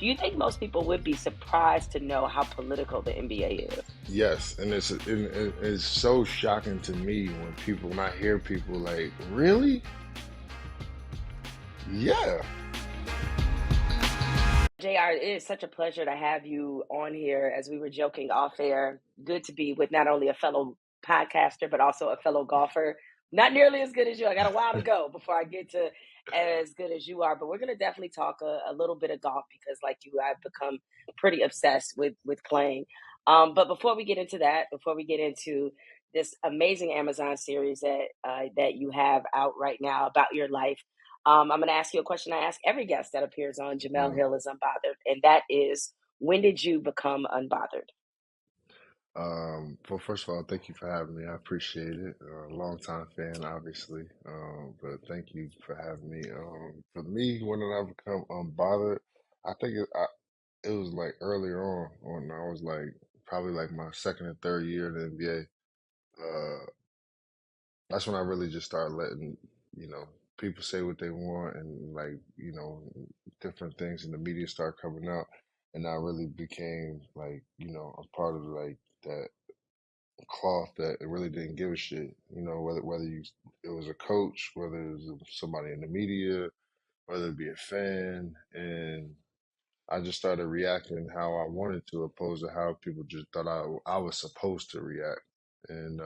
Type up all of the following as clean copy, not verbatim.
Do you think most people would be surprised to know how political the NBA is? Yes, and it's so shocking to me when I hear people like, really? Yeah. JR, it is such a pleasure to have you on here. As we were joking off air, good to be with not only a fellow podcaster, but also a fellow golfer. Not nearly as good as you. I got a while to go before I get to as good as you are, but we're going to definitely talk a little bit of golf because, like you, I've become pretty obsessed with playing. But before we get into that, before we get into this amazing Amazon series that you have out right now about your life, I'm going to ask you a question I ask every guest that appears on Jemele Mm. Hill is Unbothered, and that is, when did you become unbothered? Well, first of all, thank you for having me. I appreciate it. Long time fan, obviously. But thank you for having me. For me, when did I become unbothered? I think it was like earlier on when I was like probably like my second or third year in the NBA. That's when I really just started letting, you know, people say what they want and like, different things in the media start coming out. And I really became like, a part of like that cloth that really didn't give a shit, whether it was a coach, whether it was somebody in the media, whether it be a fan. And I just started reacting how I wanted to, opposed to how people just thought I was supposed to react. And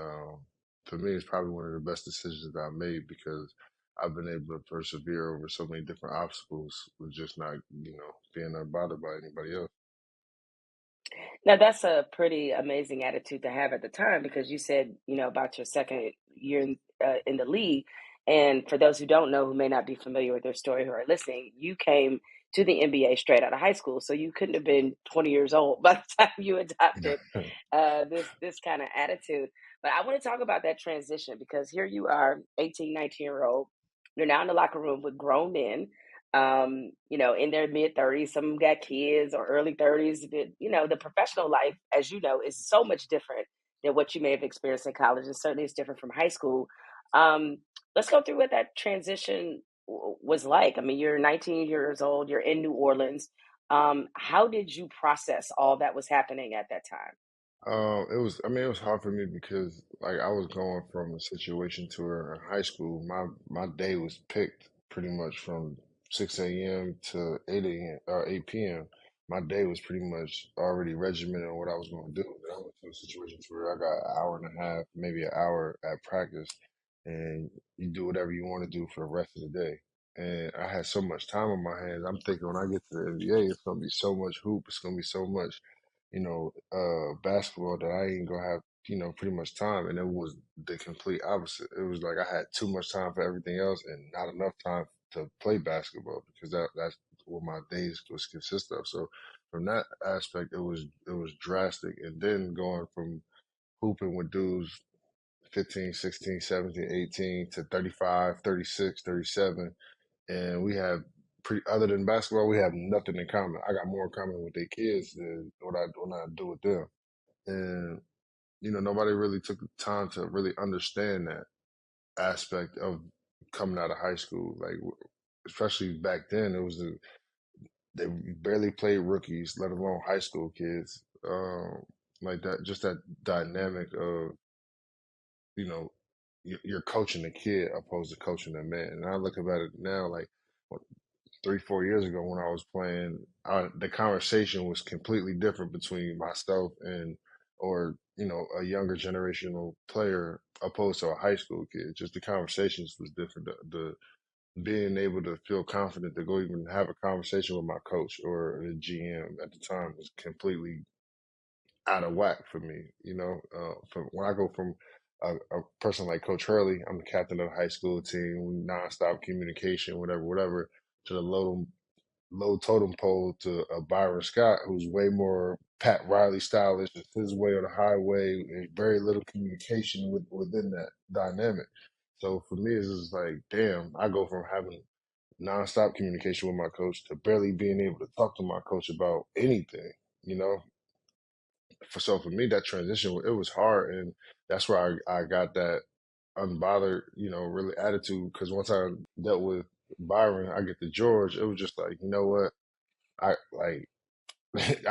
for me, it's probably one of the best decisions that I made because I've been able to persevere over so many different obstacles with just not, being unbothered by anybody else. Now, that's a pretty amazing attitude to have at the time because you said, about your second year in the league. And for those who don't know, who may not be familiar with their story, who are listening, you came to the NBA straight out of high school. So you couldn't have been 20 years old by the time you adopted this kind of attitude. But I want to talk about that transition because here you are, 18, 19-year old. You're now in the locker room with grown men, in their mid 30s. Some of them got kids or early 30s. But, the professional life, as you know, is so much different than what you may have experienced in college. And certainly it's different from high school. Um, let's go through what that transition was like. I mean, you're 19 years old, you're in New Orleans. How did you process all that was happening at that time? I mean, it was hard for me because like I was going from a situation to where in high school, my day was picked pretty much from 6 a.m. to 8 a.m. or 8 p.m. My day was pretty much already regimented on what I was going to do. And I went to a situation to where I got an hour and a half, maybe an hour at practice, and you do whatever you want to do for the rest of the day. And I had so much time on my hands. I'm thinking when I get to the NBA, it's gonna be so much hoop. It's gonna be so much basketball that I ain't gonna have, pretty much time. And it was the complete opposite. It was like I had too much time for everything else and not enough time to play basketball because that's what my days was consist of. So from that aspect, it was drastic. And then going from hooping with dudes 15, 16, 17, 18 to 35, 36, 37, and we have other than basketball, we have nothing in common. I got more in common with their kids than what I do with them. And nobody really took the time to really understand that aspect of coming out of high school. Like, especially back then, they barely played rookies, let alone high school kids. Like that, just that dynamic of you know you're coaching the kid opposed to coaching the man. And I look about it now, like what, 3, 4 years ago when I was playing, the conversation was completely different between myself and, or a younger generational player opposed to a high school kid. Just the conversations was different. The being able to feel confident to go even have a conversation with my coach or the GM at the time was completely out of whack for me. From when I go from a person like Coach Hurley, I'm the captain of the high school team, nonstop communication, whatever, to the low totem pole to Byron Scott, who's way more Pat Riley stylish. It's his way or the highway, and very little communication within that dynamic. So for me, it's just like, damn, I go from having nonstop communication with my coach to barely being able to talk to my coach about anything, you know? So for me, that transition, it was hard. And that's where I got that unbothered, really attitude. Because once I dealt with Byron, I get to George, it was just like, you know what? I like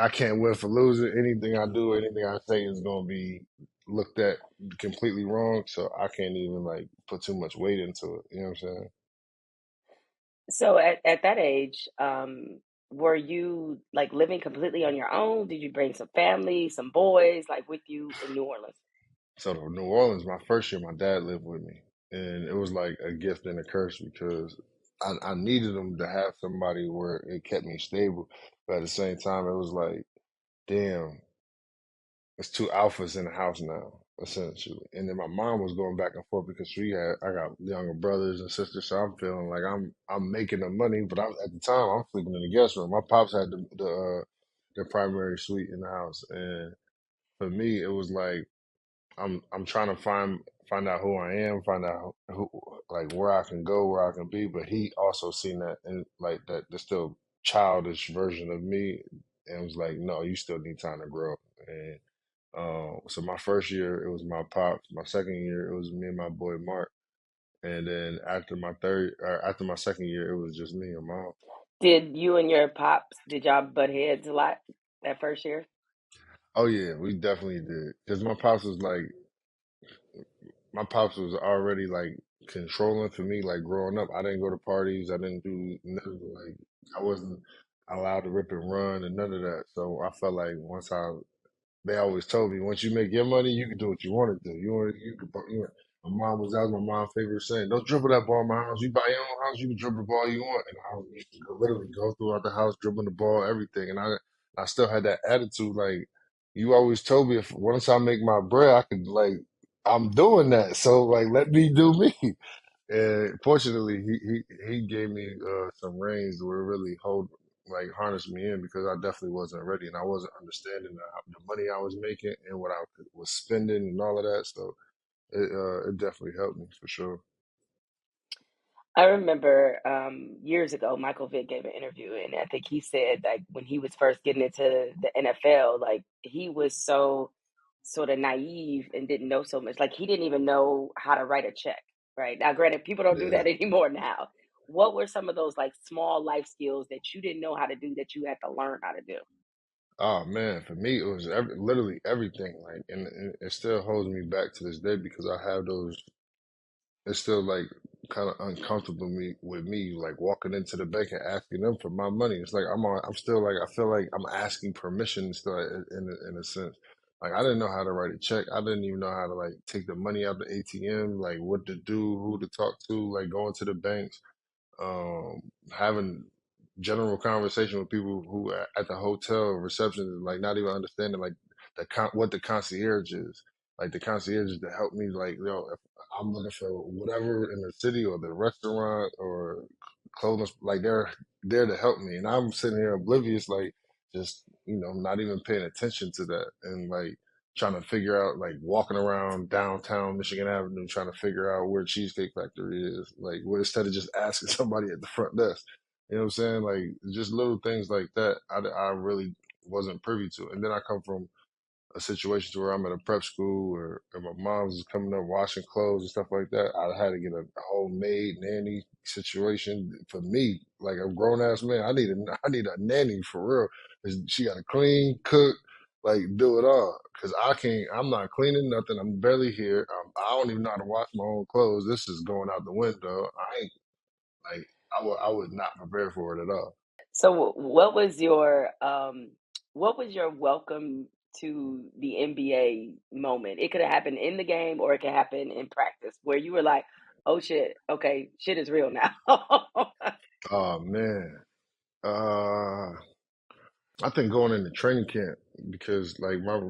I can't win for losing. Anything I do, anything I say is gonna be looked at completely wrong. So I can't even like put too much weight into it. You know what I'm saying? So at that age, were you like living completely on your own? Did you bring some family, some boys, like with you in New Orleans? So to New Orleans, my first year, my dad lived with me, and it was like a gift and a curse because I needed him to have somebody where it kept me stable, but at the same time, it was like, damn, it's two alphas in the house now, essentially. And then my mom was going back and forth because I got younger brothers and sisters, so I'm feeling like I'm making the money, but at the time I'm sleeping in the guest room. My pops had the primary suite in the house, and for me, it was like I'm trying to find out who I am, find out who like where I can go, where I can be. But he also seen that and like that the still childish version of me, and was like, no, you still need time to grow. And so my first year it was my pops. My second year it was me and my boy Mark. And then after my second year, it was just me and mom. Did you and your pops, did y'all butt heads a lot that first year? Oh yeah, we definitely did. Because my pops was already like controlling for me, like growing up. I didn't go to parties. I didn't do none of like I wasn't allowed to rip and run and none of that. So I felt like they always told me once you make your money, you can do what you want to do. You can, my mom was that was my mom's favorite saying. Don't dribble that ball in my house. You buy your own house, you can dribble the ball you want. And I used to literally go throughout the house, dribbling the ball, everything. And I still had that attitude. Like you always told me, if once I make my bread, I could like I'm doing that. So like let me do me. And fortunately, he gave me some reins where it really hold like harnessed me in because I definitely wasn't ready and I wasn't understanding the money I was making and what was spending and all of that. So it definitely helped me for sure. I remember years ago, Michael Vick gave an interview, and I think he said like when he was first getting into the NFL, like he was so sort of naive and didn't know so much. Like he didn't even know how to write a check. Right now, granted, people don't do Yeah. that anymore now. What were some of those like small life skills that you didn't know how to do that you had to learn how to do? Oh man, for me it was literally everything. Like, and it still holds me back to this day because I have those it's still like kind of uncomfortable with me like walking into the bank and asking them for my money. It's like I'm still like I feel like I'm asking permission still in a sense. Like I didn't know how to write a check. I didn't even know how to like take the money out the ATM, like what to do, who to talk to, like going to the banks um, having general conversation with people who are at the hotel reception, like not even understanding like what the concierge is. Like the concierge is to help me, like if I'm looking for whatever in the city or the restaurant or clothing, like they're there to help me, and I'm sitting here oblivious, like just not even paying attention to that, and like trying to figure out like walking around downtown Michigan Avenue trying to figure out where Cheesecake Factory is. Like where instead of just asking somebody at the front desk. You know what I'm saying? Like just little things like that I really wasn't privy to. And then I come from a situation to where I'm at a prep school or my mom's is coming up washing clothes and stuff like that. I had to get a whole maid nanny situation for me. Like a grown ass man, I need a nanny for real. 'Cause she got to clean, cook, like do it all. Cause I can't. I'm not cleaning nothing. I'm barely here. I don't even know how to wash my own clothes. This is going out the window. I ain't like I was not prepared for it at all. So, what was your welcome to the NBA moment? It could have happened in the game, or it could happen in practice, where you were like, "Oh shit, okay, shit is real now." Oh man. I think going into training camp because like my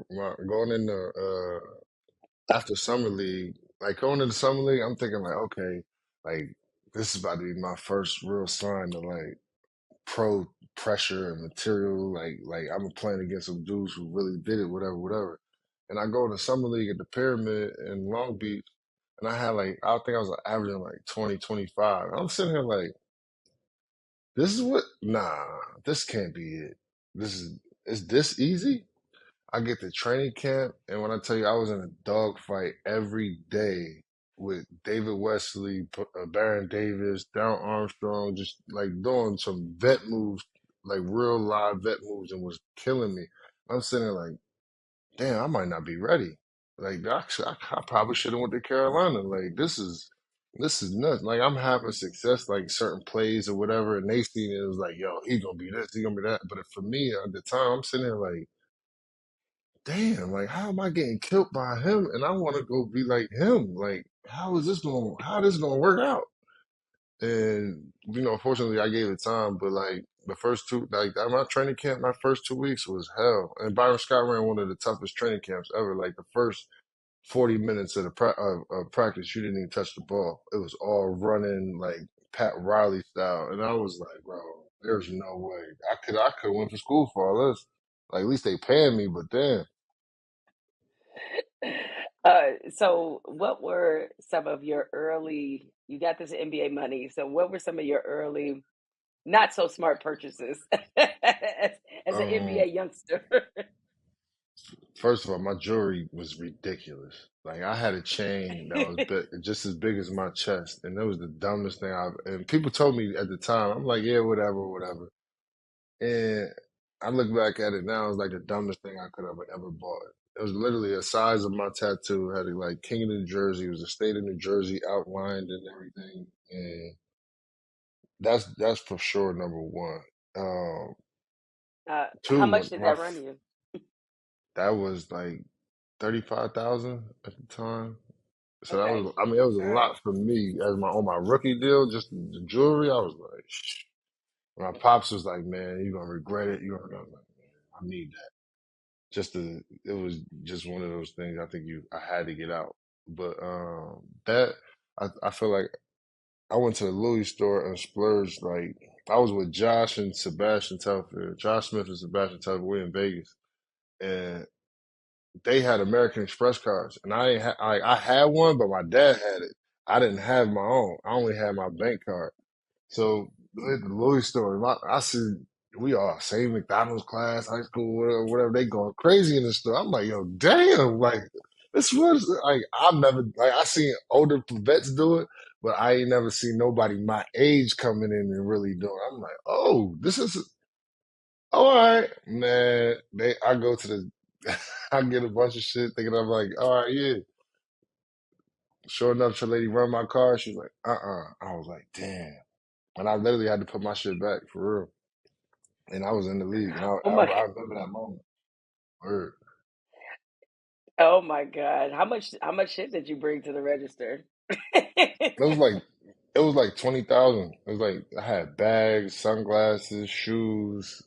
going into after summer league, like going into summer league, I'm thinking like, okay, like this is about to be my first real sign to like pro pressure and material. Like I'm playing against some dudes who really did it, whatever, whatever. And I go to summer league at the Pyramid in Long Beach, and I had like I think I was averaging like 20, 25. I'm sitting here like, this is what? Nah, this can't be it. This is this easy? I get to training camp, and when I tell you I was in a dog fight every day with David Wesley, Baron Davis, Darren Armstrong, just like doing some vet moves. like real live vet moves and was killing me. I'm sitting there like, damn, I might not be ready. Like I probably should have went to Carolina. Like this is nuts. Like I'm having success, like certain plays or whatever, and they seen it, it was like, yo, he gonna be this, he gonna be that. But for me at the time, I'm sitting there like, damn, like how am I getting killed by him? And I want to go be like him. Like how this gonna work out? And fortunately, I gave it time. But like the first two, like at my training camp, my first 2 weeks was hell. And Byron Scott ran one of the toughest training camps ever. Like the first 40 minutes of of practice, you didn't even touch the ball. It was all running like Pat Riley style, and I was like, bro, there's no way I could went to school for all this. Like at least they paying me, but damn. So what were some of your early, you got this NBA money, so what were some of your early not so smart purchases as an NBA Um, youngster? First of all, my jewelry was ridiculous. Like I had a chain that was just as big as my chest, and it was the dumbest thing I've. And people told me at the time, I'm like, yeah, whatever, whatever. And I look back at it now, it's like the dumbest thing I could have ever bought. It was literally the size of my tattoo. It had like King of New Jersey. It was the state of New Jersey outlined and everything. And that's for sure number one. Um, How two much was did my that run you? that was like 35,000 at the time. So that Okay. was, I mean, it was a All lot for me as my on my rookie deal, just the jewelry. I was like, my pops was like, man, you're gonna regret it. You're gonna, I was like, man, I need that. It was just one of those things. I think I had to get out. But that I feel like I went to the Louis store and splurged. Like I was with Josh and Sebastian Telfair, Josh Smith and Sebastian Telfair. We in Vegas, and they had American Express cards, and I had one, but my dad had it. I didn't have my own. I only had my bank card. So at the Louis store, I see we all same McDonald's class, high school, whatever, whatever. They going crazy in the store. I'm like, yo, damn, like this was like I've never like I seen older vets do it, but I ain't never seen nobody my age coming in and really doing it. I'm like, oh, this is all right, man. I go to the, I get a bunch of shit thinking I'm like, all right, yeah. Sure enough, the lady run my car. She's like, I was like, damn. And I literally had to put my shit back for real. And I was in the league, and Oh my, I remember that moment. Word. oh my God. How much shit did you bring to the register? It was like, it was like 20,000. It was like I had bags, sunglasses, shoes.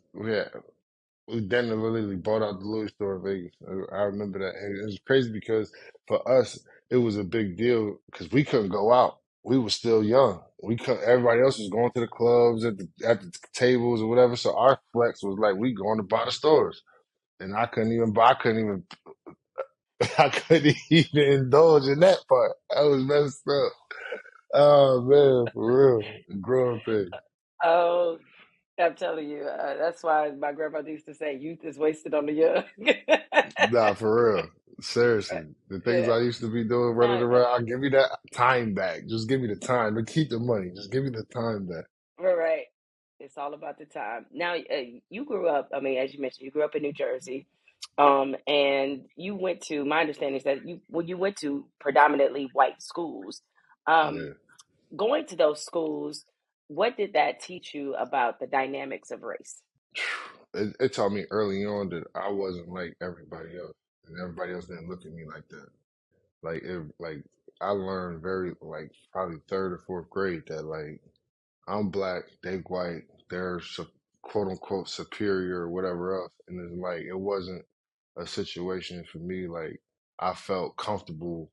We then literally bought out the Louis store in Vegas. I remember that. And it was crazy because for us, it was a big deal because we couldn't go out. We were still young. We couldn't, everybody else was going to the clubs at the tables or whatever. So our flex was like we going to buy the stores. And I couldn't even indulge in that part. I was messed up. Oh man, for real. Growing pain. Oh, I'm telling you, that's why my grandmother used to say, "Youth is wasted on the young." Nah, for real. Seriously. The things Yeah. I used to be doing running No, no, around, I give me that time back. Just give me the time. To keep the money. Just give me the time back. right. It's all about the time. Now, you grew up. I mean, as you mentioned, you grew up in New Jersey, and you went to. My understanding is that you went to predominantly white schools. Um, Yeah. Going to those schools, what did that teach you about the dynamics of race? It taught me early on that I wasn't like everybody else. And everybody else didn't look at me like that. Like I learned very like probably third or fourth grade that like I'm black, they white, they're quote unquote superior or whatever else. And it's like, it wasn't a situation for me. Like I felt comfortable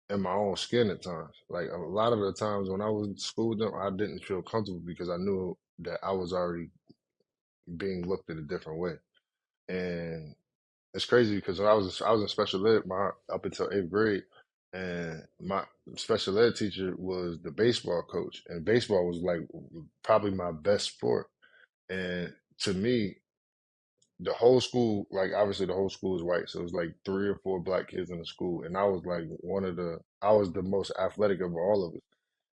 in my own skin at times. Like a lot of the times when I was in school with them, I didn't feel comfortable because I knew that I was already being looked at a different way. And it's crazy because when I was in special ed up until eighth grade, and my special ed teacher was the baseball coach, and baseball was like probably my best sport. And to me, the whole school, like obviously the whole school is white, so it was like three or four black kids in the school, and I was like I was the most athletic of all of us.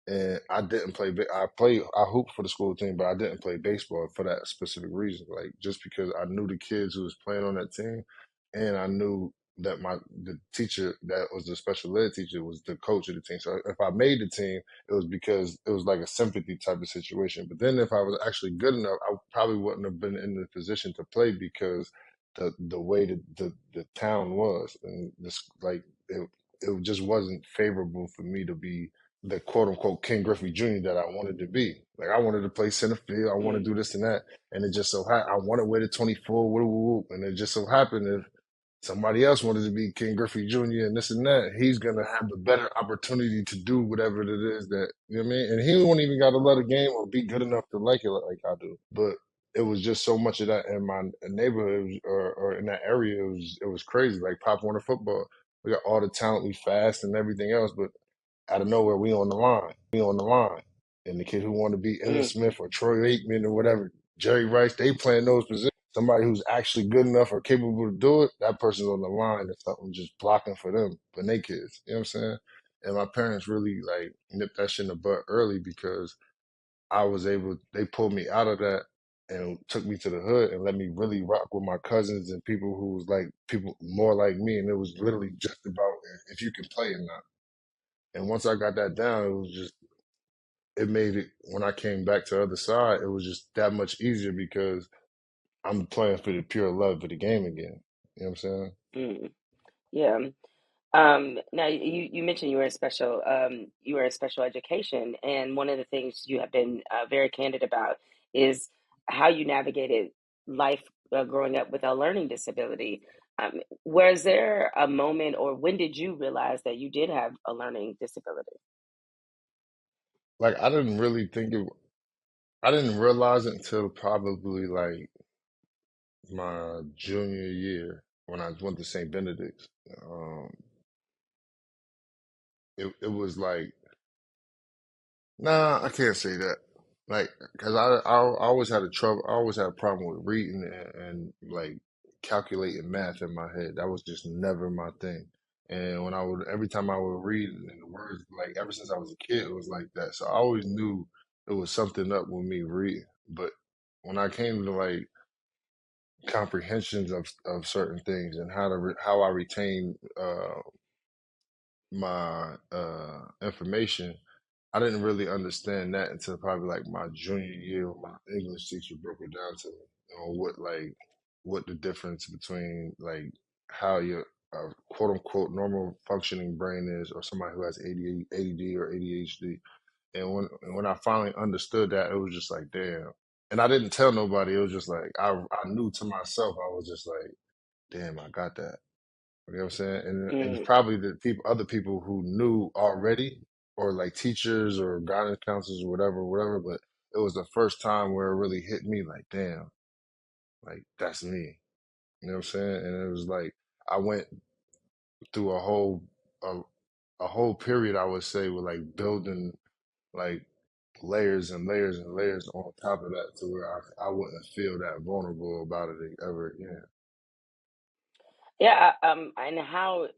and I didn't play. I hooped for the school team, but I didn't play baseball for that specific reason. Like just because I knew the kids who was playing on that team, and I knew that the teacher that was the special ed teacher was the coach of the team. So if I made the team, it was because it was like a sympathy type of situation. But then if I was actually good enough, I probably wouldn't have been in the position to play because the way the town was, and this like it just wasn't favorable for me to be the quote unquote King Griffey Jr. that I wanted to be. Like I wanted to play center field, I want to Mm, do this and that, and it just so I wanted to wear the 24, woo, woo, woo. And it just so happened if somebody else wanted to be King Griffey Jr. and this and that, he's gonna have the better opportunity to do whatever it is that you know what I mean. And he won't even got to love the game or be good enough to like it like I do. But it was just so much of that in my neighborhood or in that area. It was crazy. Like Pop Warner football, we got all the talent, we fast and everything else, but out of nowhere, we on the line. And the kid who wanted to be Emmitt mm, Smith or Troy Aikman or whatever, Jerry Rice, they playing those positions. Somebody who's actually good enough or capable to do it, that person's on the line. There's something just blocking for them, for they kids. You know what I'm saying? And my parents really like nipped that shit in the butt early because they pulled me out of that and took me to the hood and let me really rock with my cousins and people who was like people more like me. And it was literally just about if you can play or not. And once I got that down, it made it when I came back to the other side, it was just that much easier because I'm playing for the pure love of the game again. You know what I'm saying? mm. Yeah. Now you mentioned you were in special education, and one of the things you have been very candid about is how you navigated life growing up with a learning disability. Was there a moment, or when did you realize that you did have a learning disability? Like I didn't realize it until probably like my junior year when I went to St. Benedict's. Um, it was like nah, I can't say that. Like, cause I always had I always had a problem with reading and like calculating math in my head. That was just never my thing. And every time I would read and the words, like ever since I was a kid, it was like that. So I always knew it was something up with me reading. But when I came to like comprehensions of certain things and how I retain my information, I didn't really understand that until probably like my junior year when my English teacher broke it down to me on what the difference between like how your quote unquote normal functioning brain is or somebody who has ADD or ADHD. And when I finally understood that, it was just like damn. And I didn't tell nobody. It was just like I knew to myself. I was just like, damn, I got that. You know what I'm saying? And it's Mm, probably the other people who knew already, or like teachers or guidance counselors or whatever. But it was the first time where it really hit me like, damn, like that's me. You know what I'm saying? And it was like I went through a, a whole period, I would say, with like building like layers and layers and layers on top of that to where I wouldn't feel that vulnerable about it ever again. yeah, and how,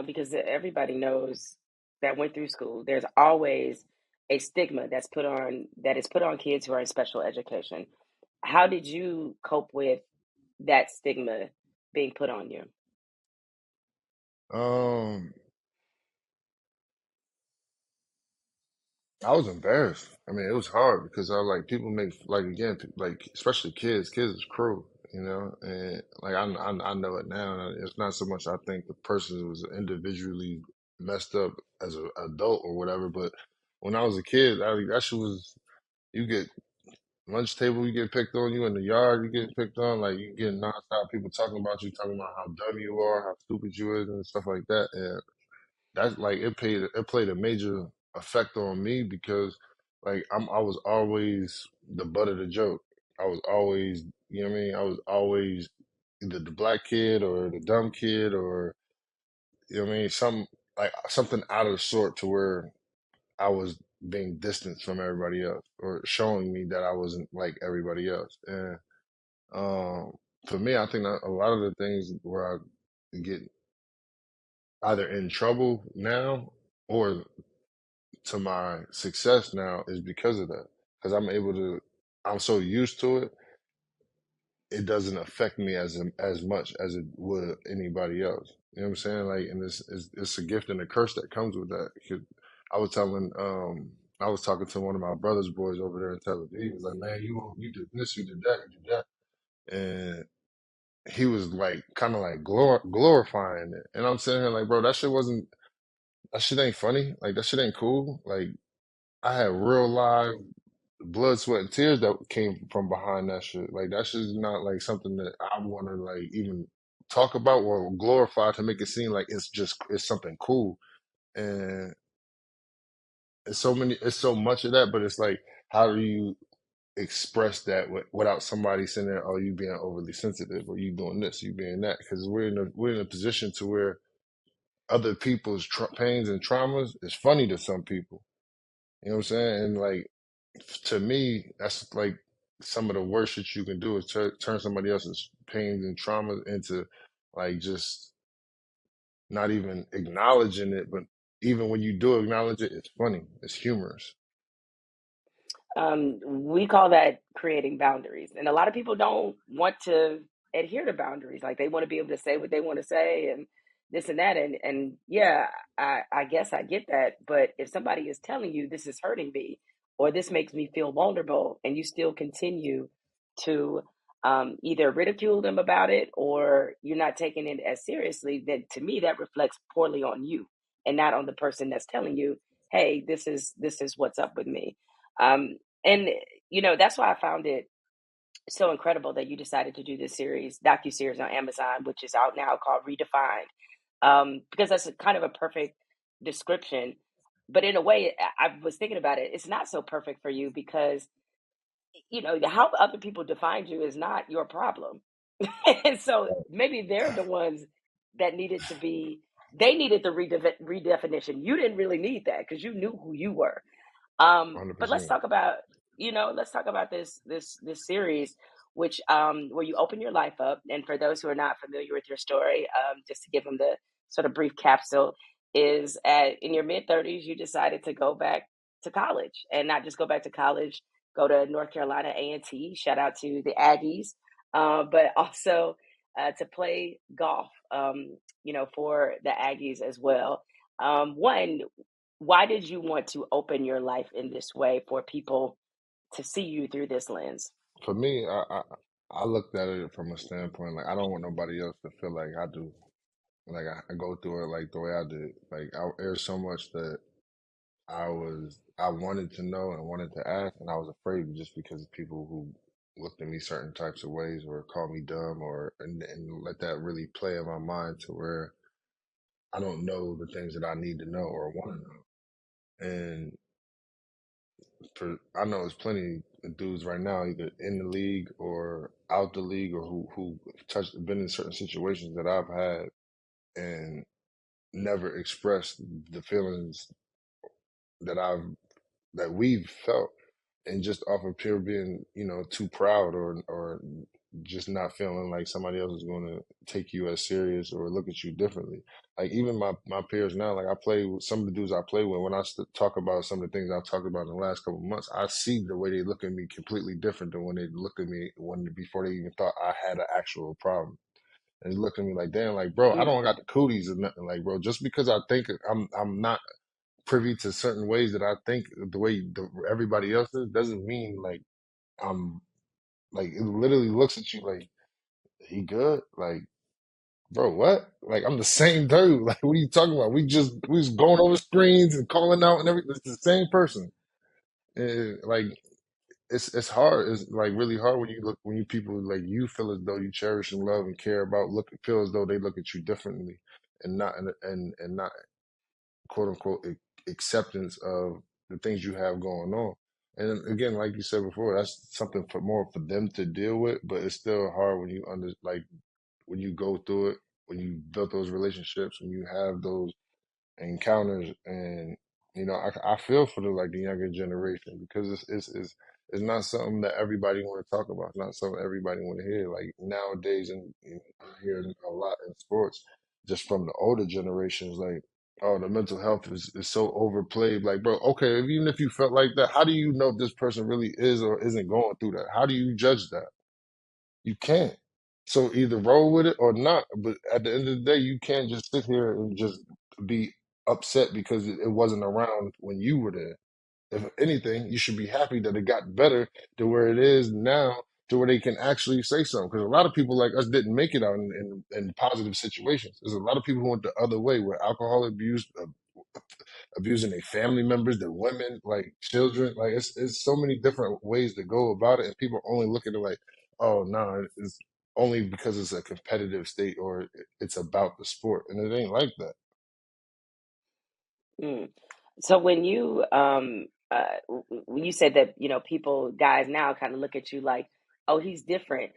because everybody knows that went through school, there's always a stigma that is put on kids who are in special education. How did you cope with that stigma being put on you? Um, I was embarrassed. I mean, it was hard because I like people make like again like especially kids. Kids is cruel, you know, and like I know it now. And it's not so much I think the person was individually messed up as an adult or whatever, but when I was a kid, that shit was you get lunch table, you get picked on. You in the yard, you get picked on. Like you get nonstop people talking about you, talking about how dumb you are, how stupid you is, and stuff like that. And that's like it played a major effect on me because like I was always the butt of the joke. I was always you know what I mean? I was always either the black kid or the dumb kid or you know what I mean? Something out of the sort to where I was being distanced from everybody else or showing me that I wasn't like everybody else. And um for me I think that a lot of the things where I get either in trouble now or to my success now is because of that. Because I'm so used to it, it doesn't affect me as much as it would anybody else. You know what I'm saying? Like, and it's a gift and a curse that comes with that. 'Cause I was telling, I was talking to one of my brother's boys over there in Tel Aviv. He was like, "Man, you did this, you did that, you did that," and he was like, kind of like glorifying it. And I'm sitting here like, bro, that shit ain't funny. Like, that shit ain't cool. Like, I had real live blood, sweat, and tears that came from behind that shit. Like that shit is not like something that I want to like even talk about or glorify to make it seem like it's something cool. And it's so much of that, but it's like, how do you express that without somebody saying, "Oh, you being overly sensitive, or you doing this, you being that?" Because we're in a position to where other people's pains and traumas is funny to some people. You know what I'm saying? And like, to me, that's like some of the worst shit you can do is turn somebody else's pains and trauma into like just not even acknowledging it. But even when you do acknowledge it, it's funny, it's humorous. We call that creating boundaries. And a lot of people don't want to adhere to boundaries. Like they want to be able to say what they want to say and this and that. And yeah, I guess I get that. But if somebody is telling you this is hurting me or this makes me feel vulnerable and you still continue to either ridicule them about it or you're not taking it as seriously, then to me that reflects poorly on you and not on the person that's telling you, hey, this is what's up with me. And that's why I found it so incredible that you decided to do this docu-series on Amazon, which is out now called Redefined. Because that's a kind of a perfect description. But in a way, I was thinking about it, it's not so perfect for you because how other people define you is not your problem. And so maybe they're the ones that they needed the redefinition. You didn't really need that because you knew who you were. But 100%. let's talk about this series, which where you open your life up. And for those who are not familiar with your story, just to give them the sort of brief capsule, is in your mid 30s, you decided to go back to college, and not just go back to college, go to North Carolina A&T. Shout out to the Aggies, but also to play golf. For the Aggies as well. One, why did you want to open your life in this way for people to see you through this lens? For me, I looked at it from a standpoint like I don't want nobody else to feel like I do. Like I go through it like the way I did. Like there's so much that I wanted to know and wanted to ask, and I was afraid just because of people who looked at me certain types of ways or called me dumb and let that really play in my mind to where I don't know the things that I need to know or want to know. And I know there's plenty of dudes right now either in the league or out the league or who been in certain situations that I've had and never expressed the feelings that we've felt, and just off of pure being, too proud or just not feeling like somebody else is going to take you as serious or look at you differently. Like even my peers now, like I play with some of the dudes I play with. When I talk about some of the things I've talked about in the last couple of months, I see the way they look at me completely different than when they looked at me before they even thought I had an actual problem. And they look at me like, damn, like bro, I Mm, don't got the cooties or nothing. Like bro, just because I think I'm not privy to certain ways that I think the way everybody else is doesn't mean like I'm like it literally looks at you like he good like bro what like I'm the same dude like what are you talking about we just going over screens and calling out and everything, it's the same person. Like it's hard, it's like really hard when you look when you people like you feel as though you cherish and love and care about look feel as though they look at you differently and not quote unquote acceptance of the things you have going on. And again, like you said before, that's something for more for them to deal with, but it's still hard when you when you go through it, when you build those relationships, when you have those encounters. And I feel for the younger generation because it's not something that everybody want to talk about. It's not something everybody want to hear. Like nowadays, and I hear a lot in sports, just from the older generations, like Oh, the mental health is so overplayed. Like, bro, okay, even if you felt like that, how do you know if this person really is or isn't going through that? How do you judge that? You can't. So either roll with it or not. But at the end of the day, you can't just sit here and just be upset because it wasn't around when you were there. If anything, you should be happy that it got better to where it is now, to where they can actually say something. Because a lot of people like us didn't make it out in positive situations. There's a lot of people who went the other way, where alcohol abuse, abusing their family members, their women, like children. Like it's so many different ways to go about it, and people only look at it like, oh no, it's only because it's a competitive state or it's about the sport, and it ain't like that. Mm. So when you said that, people, guys now kind of look at you like, oh, he's different.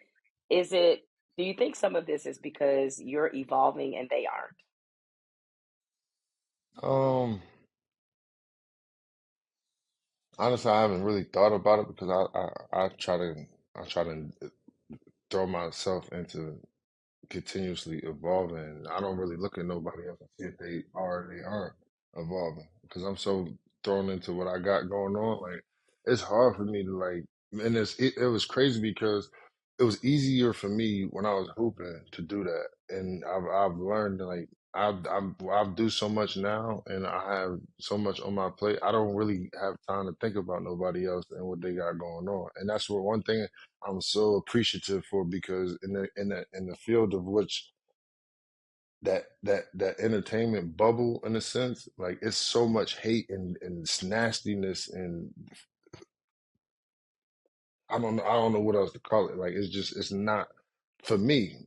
Is it, do you think some of this is because you're evolving and they aren't? Um, Honestly, I haven't really thought about it because I try to throw myself into continuously evolving. I don't really look at nobody else and see if they are or they aren't evolving because I'm so thrown into what I got going on. Like it's hard for me to like, and it was crazy because it was easier for me when I was hooping to do that, and I've learned that, like I do so much now, and I have so much on my plate. I don't really have time to think about nobody else and what they got going on, and that's what one thing I'm so appreciative for because in the field of which that entertainment bubble in a sense, like it's so much hate and nastiness and I don't know what else to call it. Like it's not for me.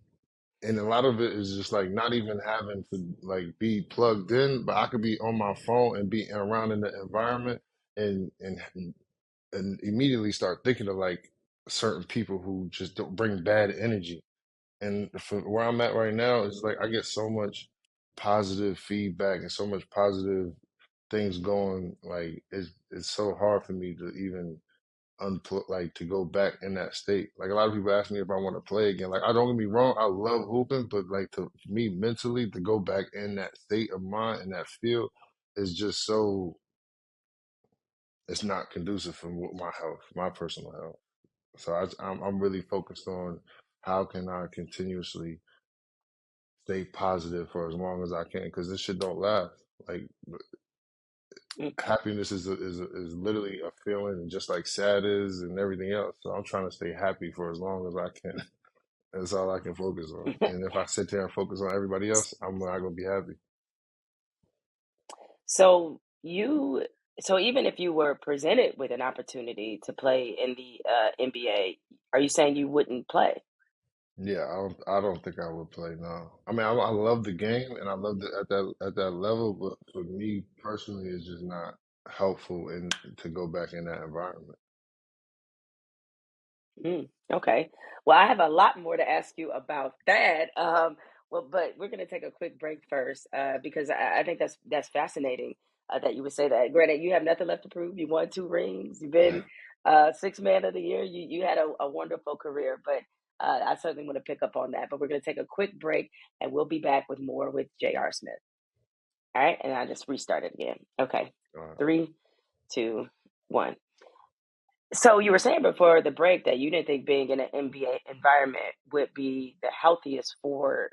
And a lot of it is just like not even having to like be plugged in, but I could be on my phone and be around in the environment and and and immediately start thinking of like certain people who just don't bring bad energy. And for where I'm at right now, it's like I get so much positive feedback and so much positive things going. Like it's so hard for me to even unplug, like to go back in that state. Like a lot of people ask me if I want to play again. Like I don't get me wrong, I love hooping, but like to me mentally to go back in that state of mind and that feel is just so it's not conducive for my health, my personal health. So I'm really focused on how can I continuously stay positive for as long as I can because this shit don't last. Like Mm. happiness is literally a feeling, and just like sad is and everything else. So I'm trying to stay happy for as long as I can. That's all I can focus on. And if I sit there and focus on everybody else, I'm not gonna be happy. So so even if you were presented with an opportunity to play in the NBA, are you saying you wouldn't play? Yeah, I don't think I would play now. I mean, I love the game and I love it at that level, but for me personally, it's just not helpful in to go back in that environment. Okay. Well, I have a lot more to ask you about that. Well, but we're going to take a quick break first because I think that's fascinating that you would say that. Granted, you have nothing left to prove. You won two rings. You've been sixth man of the year. You had a wonderful career, but I certainly want to pick up on that. But we're going to take a quick break, and we'll be back with more with J.R. Smith. All right, and I just restarted again. Okay, Uh, 3, 2, 1. So you were saying before the break that you didn't think being in an NBA environment would be the healthiest for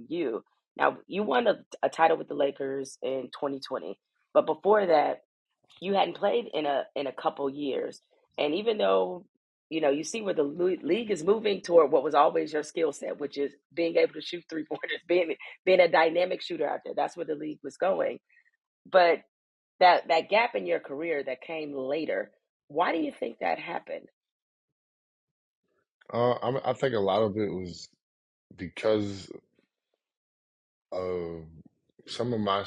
you. Now you won a title with the Lakers in 2020, but before that, you hadn't played in a couple years. And even though you see where the league is moving toward what was always your skill set, which is being able to shoot 3 pointers, being a dynamic shooter out there. That's where the league was going. But that gap in your career that came later, why do you think that happened? I think a lot of it was because of some of my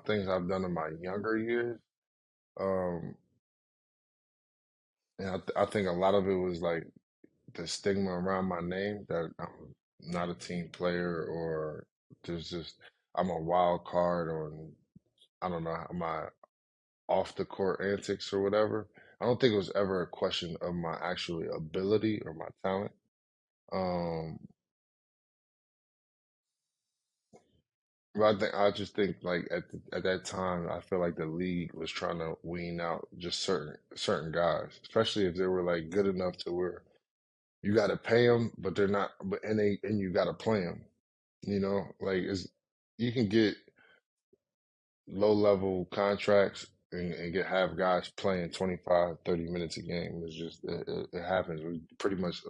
things I've done in my younger years. Um, and I think a lot of it was like the stigma around my name that I'm not a team player or there's just I'm a wild card on I don't know my off the court antics or whatever. I don't think it was ever a question of my actual ability or my talent. Um, I just think like at that time, I feel like the league was trying to wean out just certain guys, especially if they were like good enough to where you got to pay them, but they're not, but and you got to play them. You know, like it's you can get low level contracts and get have guys playing 25, 30 minutes a game. It's just it happens. We pretty much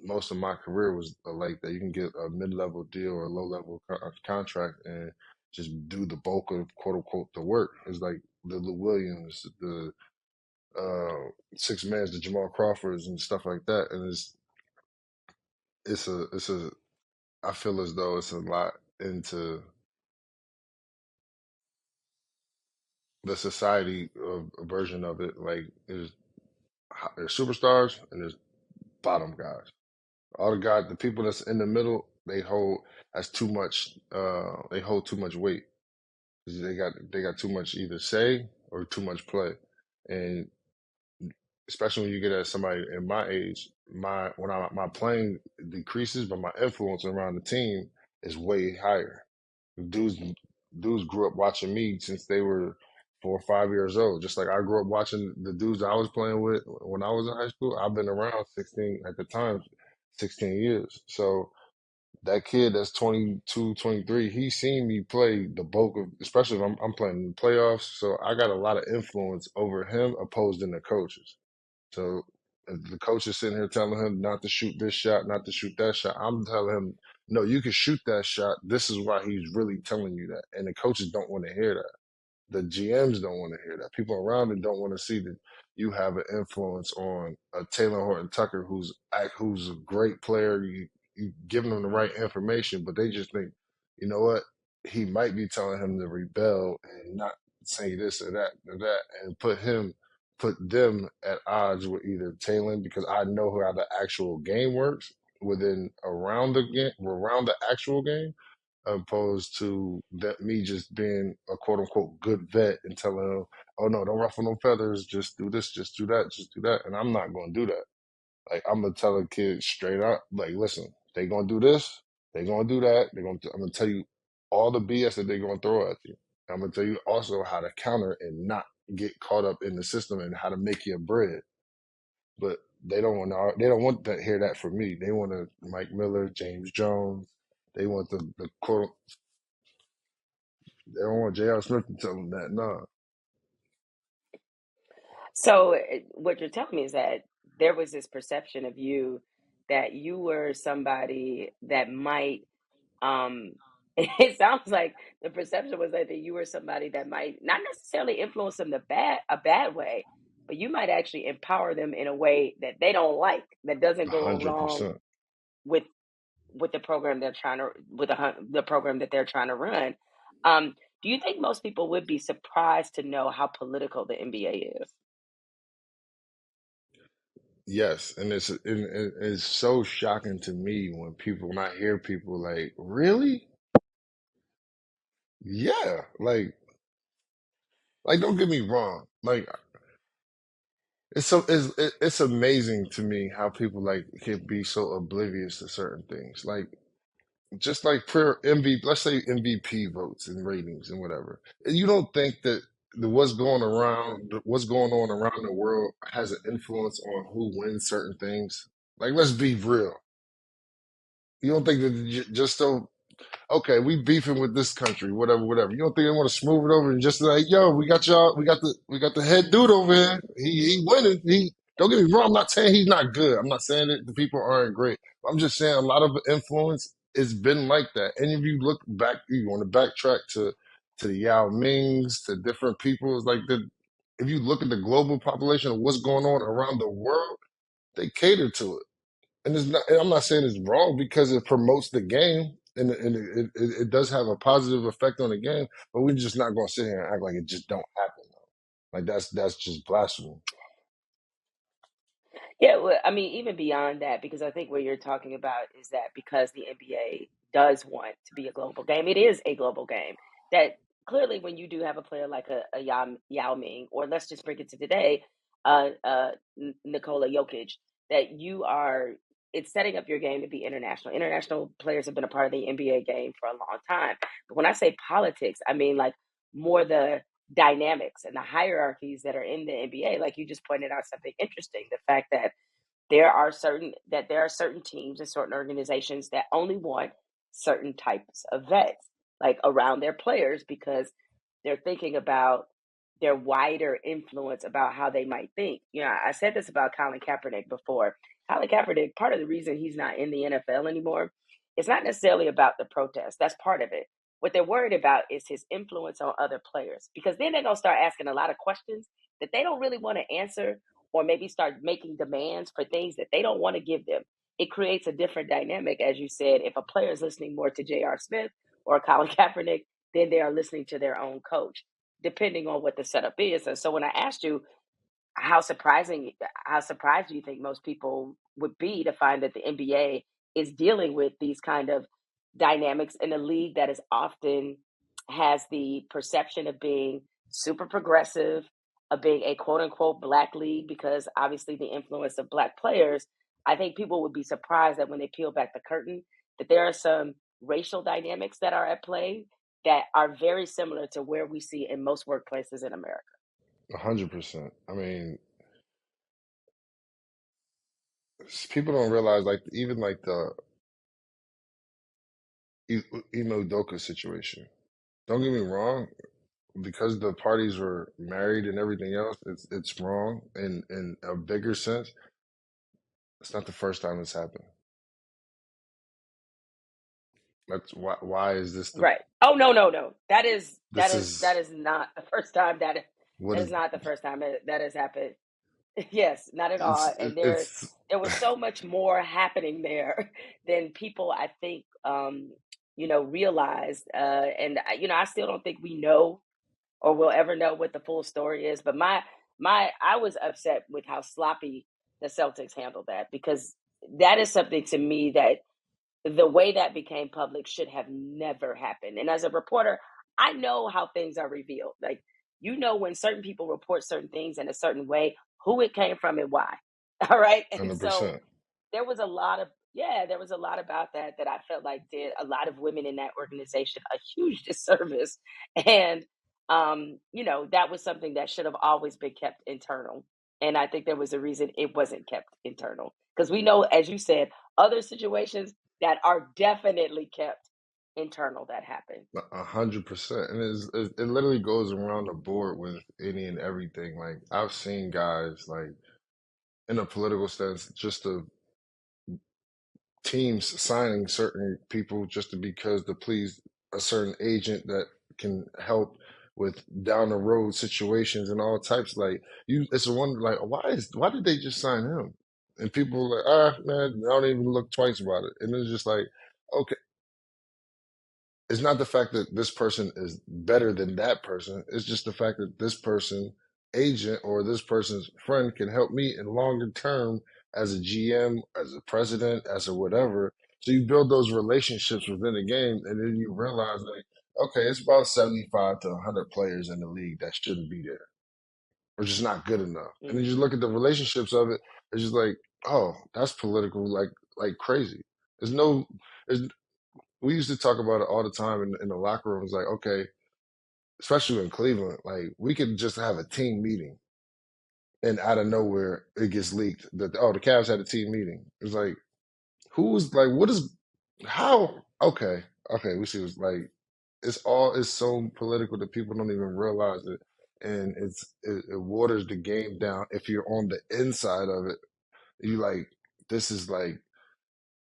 most of my career was like that. You can get a mid level deal or a low level contract and just do the bulk of quote unquote the work. It's like the Lou Williams, the six mans, the Jamal Crawfords and stuff like that. And it's a I feel as though it's a lot into the society of version of it. Like there's superstars and there's bottom guys. All the guys, the people that's in the middle, they hold that's too much. They hold too much weight. 'Cause they got too much either say or too much play, and especially when you get at somebody in my age, my playing decreases, but my influence around the team is way higher. Dudes, dudes grew up watching me since they were 4 or 5 years old. Just like I grew up watching the dudes I was playing with when I was in high school. I've been around 16 at the time, 16 years. So that kid that's 22, 23, he seen me play the bulk of, especially if I'm playing in the playoffs. So I got a lot of influence over him opposed to the coaches. So if the coach is sitting here telling him not to shoot this shot, not to shoot that shot, I'm telling him, no, you can shoot that shot. This is why he's really telling you that. And the coaches don't want to hear that. The GMs don't want to hear that. People around it don't want to see that you have an influence on a Taylor Horton Tucker who's a great player. You giving them the right information, but they just think, you know what? He might be telling him to rebel and not say this or that, and put them at odds with either Taylor because I know how the actual game works within around the actual game opposed to that me just being a quote unquote good vet and telling him, oh no, don't ruffle no feathers, just do this, just do that, just do that. And I'm not gonna do that. Like I'm gonna tell a kid straight up, like, listen, they gonna do this, they gonna do that, I'm gonna tell you all the BS that they gonna throw at you. I'm gonna tell you also how to counter and not get caught up in the system and how to make your bread. But they don't want to hear that from me. They want to Mike Miller, James Jones. They want the quote they don't want J.R. Smith to tell them that. No, So what you're telling me is that there was this perception of you that you were somebody that might um it sounds like the perception was that you were somebody that might not necessarily influence them a bad way, but you might actually empower them in a way that they don't like, that doesn't go hundred along percent. with the program they're trying to with the program that they're trying to run. Um, do you think most people would be surprised to know how political the NBA is? Yes, and it's so shocking to me when I hear people like, really? Yeah, like don't get me wrong. Like it's amazing to me how people like can be so oblivious to certain things. Like just like prayer MVP, let's say MVP votes and ratings and whatever. You don't think that what's going on around the world has an influence on who wins certain things? Like, let's be real. You don't think that just so okay, we beefing with this country, whatever, whatever. You don't think they want to smooth it over and just like, yo, we got the head dude over here. He winning. He don't get me wrong. I'm not saying he's not good. I'm not saying that the people aren't great. I'm just saying a lot of influence. It's been like that. And if you look back, you want to backtrack to the Yao Mings, to different people. It's like if you look at the global population of what's going on around the world, they cater to it. And I'm not saying it's wrong because it promotes the game and it does have a positive effect on the game, but we're just not going to sit here and act like it just don't happen. Like that's just blasphemy. Yeah, well, I mean, even beyond that, because I think what you're talking about is that because the NBA does want to be a global game, it is a global game. That clearly, when you do have a player like a Yao Ming, or let's just bring it to today, Nikola Jokic, that you are. it's setting up your game to be international. International players have been a part of the NBA game for a long time. But when I say politics, I mean like more the dynamics and the hierarchies that are in the NBA. Like you just pointed out something interesting, the fact that there are certain teams and certain organizations that only want certain types of vets like around their players because they're thinking about their wider influence about how they might think. You know, I said this about Colin Kaepernick before. Colin Kaepernick, part of the reason he's not in the NFL anymore, it's not necessarily about the protest. That's part of it. What they're worried about is his influence on other players because then they're going to start asking a lot of questions that they don't really want to answer or maybe start making demands for things that they don't want to give them. It creates a different dynamic, as you said. If a player is listening more to J.R. Smith or Colin Kaepernick, then they are listening to their own coach, depending on what the setup is. And so when I asked you how surprising how surprised do you think most people would be to find that the NBA is dealing with these kind of dynamics in a league that is often has the perception of being super progressive, of being a quote unquote black league because obviously the influence of black players. I think people would be surprised that when they peel back the curtain that there are some racial dynamics that are at play that are very similar to where we see in most workplaces in America. 100%. I mean, people don't realize like even like the Udoka situation. Don't get me wrong, because the parties were married and everything else, it's wrong in a bigger sense. It's not the first time it's happened. That's why is this the Right. Oh no, no, no. That is this is not the first time what that is is not the first time that has happened. Yes, not at all. And it's there was so much more happening there than people I think realized. And I still don't think we know or will ever know what the full story is. But my I was upset with how sloppy the Celtics handled that because that is something to me that the way that became public should have never happened. And as a reporter, I know how things are revealed. Like, when certain people report certain things in a certain way, who it came from and why. All right. And so 100%. there was a lot about that I felt like did a lot of women in that organization a huge disservice. And, that was something that should have always been kept internal. And I think there was a reason it wasn't kept internal. Because we know, as you said, other situations that are definitely kept internal that happen. 100%. And it literally goes around the board with any and everything. Like I've seen guys like in a political sense, just the teams signing certain people just because to please a certain agent that can help with down the road situations and all types. Like it's a wonder. Like why did they just sign him? And people are like, man, I don't even look twice about it. And it's just like, okay, it's not the fact that this person is better than that person. It's just the fact that this person agent or this person's friend can help me in longer term as a GM, as a president, as a whatever. So you build those relationships within the game, and then you realize like, okay, it's about 75 to 100 players in the league that shouldn't be there or just not good enough. And then you Hmm. just look at the relationships of it. It's just like, oh, that's political, like crazy. There's no, there's we used to talk about it all the time in the locker room. It's like, okay, especially in Cleveland, like we could just have a team meeting and out of nowhere it gets leaked that the Cavs had a team meeting. It's like who's like what is how okay, we see what's like it's so political that people don't even realize it. And it waters the game down. If you're on the inside of it, you like this is like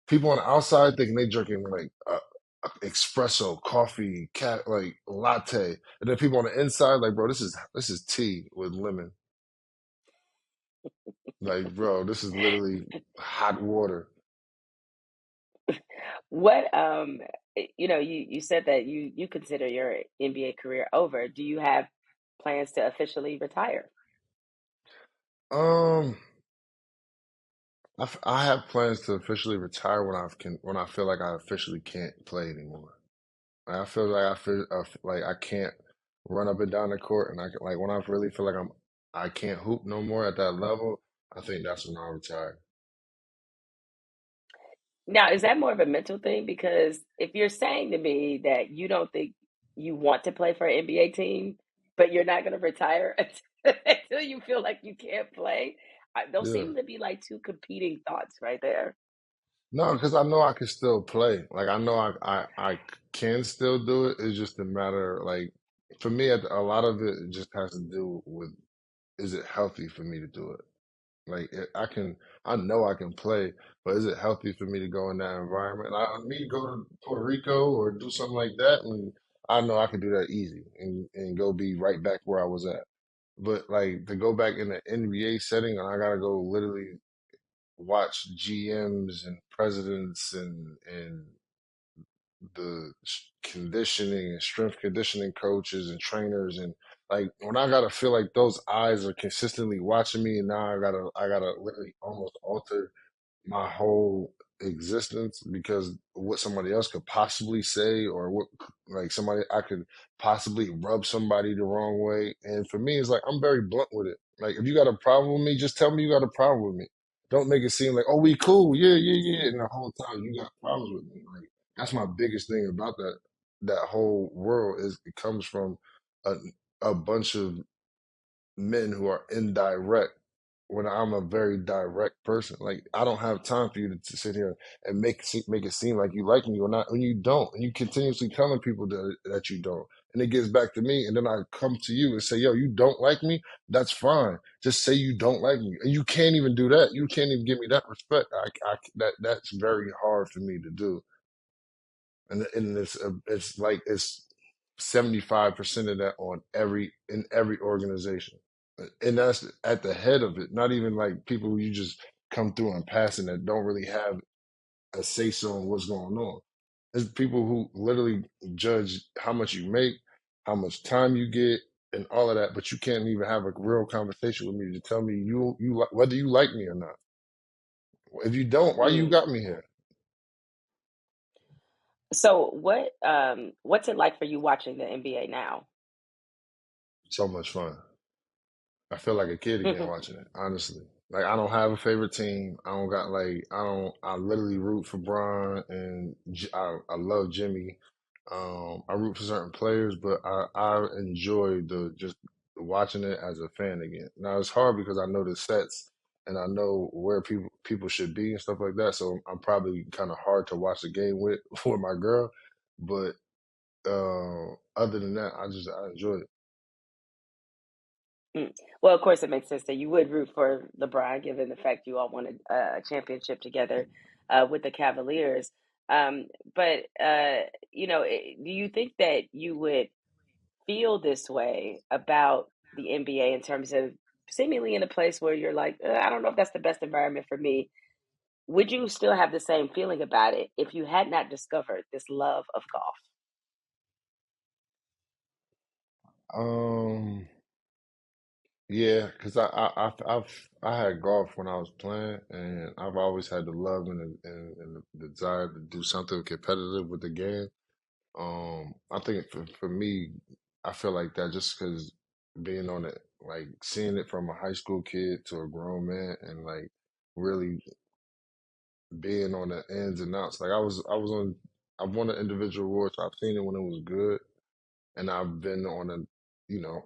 people on the outside thinking they drinking like espresso, coffee, cat like latte, and then people on the inside like, bro, this is tea with lemon. Like, bro, this is literally hot water. What you said that you consider your NBA career over. Do you have plans to officially retire? Um, I have plans to officially retire when I feel like I officially can't play anymore. Like, I feel like like I can't run up and down the court, and I can, like when I really feel like I can't hoop no more at that level. I think that's when I'll retire. Now, is that more of a mental thing? Because if you're saying to me that you don't think you want to play for an NBA team, but you're not going to retire until you feel like you can't play, those Yeah. seem to be like two competing thoughts right there. No, because I know I can still play. Like I know I can still do it. It's just a matter like for me, a lot of it just has to do with is it healthy for me to do it? Like I can, I know I can play, but is it healthy for me to go in that environment? Me to go to Puerto Rico or do something like that, and I know I can do that easy and go be right back where I was at. But like to go back in the NBA setting, and I gotta go literally watch GMs and presidents and conditioning and strength conditioning coaches and trainers and like when I gotta feel like those eyes are consistently watching me and now I gotta literally almost alter my whole existence because what somebody else could possibly say or what like somebody I could possibly rub somebody the wrong way. And for me, it's like I'm very blunt with it. Like if you got a problem with me, just tell me you got a problem with me. Don't make it seem like, oh, we cool, yeah, yeah, yeah. And the whole time you got problems with me. Like that's my biggest thing about that whole world is it comes from a a bunch of men who are indirect when I'm a very direct person. Like I don't have time for you to sit here and make it seem like you like me or not when you don't. And you continuously telling people that you don't. And it gets back to me, and then I come to you and say, "Yo, you don't like me? That's fine. Just say you don't like me." And you can't even do that. You can't even give me that respect. That's very hard for me to do. And it's like it's 75% of that on every organization, and that's at the head of it. Not even like people who you just come through and passing that don't really have a say so on what's going on. There's people who literally judge how much you make, how much time you get, and all of that, but you can't even have a real conversation with me to tell me whether you like me or not. If you don't, why you Mm. got me here? So what's it like for you watching the NBA now? So much fun. I feel like a kid again watching it, honestly. Like I don't have a favorite team. I don't got like I don't. I literally root for Bron and I love Jimmy. I root for certain players, but I enjoy the just watching it as a fan again. Now it's hard because I know the sets and I know where people should be and stuff like that. So I'm probably kind of hard to watch the game with for my girl. But other than that, I enjoy it. Mm. Well, of course, it makes sense that you would root for LeBron, given the fact you all won a championship together with the Cavaliers. But do you think that you would feel this way about the NBA in terms of seemingly in a place where you're like, I don't know if that's the best environment for me? Would you still have the same feeling about it if you had not discovered this love of golf? Um. Yeah, because I had golf when I was playing, and I've always had the love and the desire to do something competitive with the game. I think for me, I feel like that just because being on it, like seeing it from a high school kid to a grown man, and like really being on the ins and outs. Like I've won an individual award, so I've seen it when it was good, and I've been on a, you know,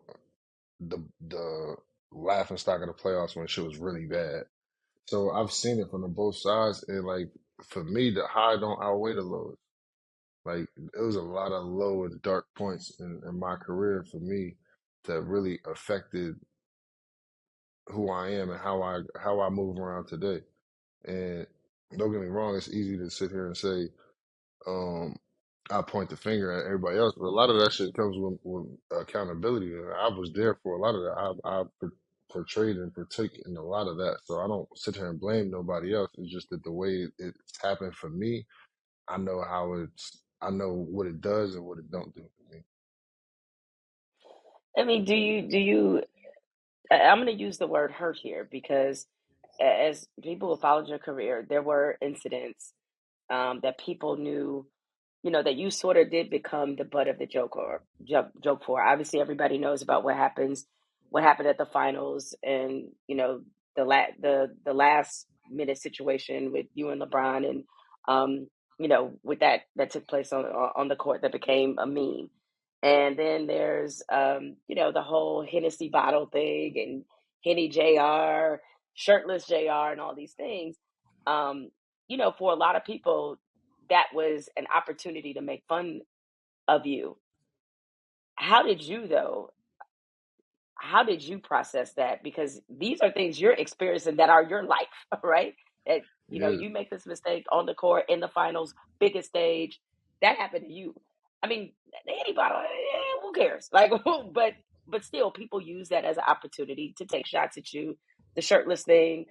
the laughing stock of the playoffs when shit was really bad. So I've seen it from the both sides, and like for me, the high don't outweigh the lows. Like it was a lot of low and dark points in my career for me that really affected who I am and how I move around today. And don't get me wrong, it's easy to sit here and say, um, I point the finger at everybody else, but a lot of that shit comes with accountability. And I was there for a lot of that. Portrayed and partake in a lot of that, so I don't sit here and blame nobody else. It's just that the way it's happened for me, I know what it does and what it don't do for me. I mean, I'm going to use the word hurt here because as people who followed your career, there were incidents that people knew, that you sort of did become the butt of the joke for. Obviously, everybody knows about what happened at the finals, and the last minute situation with you and LeBron, and um, with that took place on the court that became a meme. And then there's the whole Hennessy bottle thing and Henny Jr., shirtless Jr., and all these things. Um, for a lot of people, that was an opportunity to make fun of you. How did you though? How did you process that? Because these are things you're experiencing that are your life, right? That Yeah. you make this mistake on the court in the finals, biggest stage. That happened to you. I mean, anybody, who cares? Like, but still, people use that as an opportunity to take shots at you. The shirtless thing,